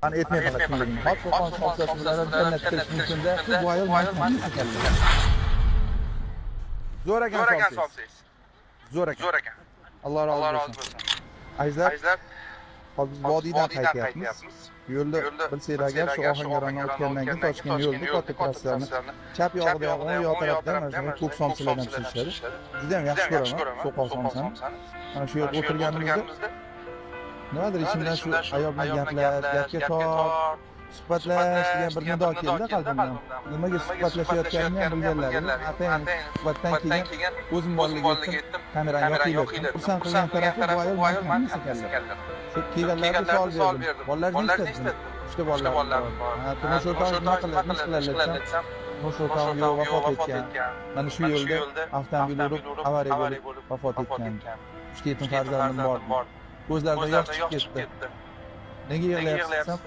Ani etmayapman kimligini. Hop, Qo'qon shoxsasi bilan jannatga mumkinda bu ayol mana ekanlar. Zo'r ekan solsangiz. Zo'r ekan. Alloh razı olsun. Azizlar, hozir vodiydan qaytyapmiz. Yo'lda bilsanglar agar shu Ohangarondan o'tgandan keyin Toshkent yo'lida katta trassalarni chap yog'ida o'ng yoq tarafdan mana shunday ko'k somsalardan pishirishadi. Juda ham yaxshi ko'raman so'qol somsani. Mana shu yerda o'tirganimizda nimadir ichimdan shu ayol bilan gaplash, gapga tor, suhbatlash degan bir nido keldi qalbimdan. Nimaga suhbatlashayotganimni ham bilganlar. Atayin suhbatdan keyin o'zim borligiga aytdim, kamerani yoqinglar. Xursand qilgan tarafi bu ayol mana ekanlar. Shu kelganlarga savol berdim. Bolalar nechta? 3 ta bolalar bor. Turmush o'rtog'i nima qiladi desam, turmush o'rtog'im vafot etgan. Mana shu yo'lda avtomobil urib avariya bo'lib vafot etgan. 3 ta yetim farzandim bor. Ko'zlaridan yosh chiqib ketdi. Nega yig'layapsiz?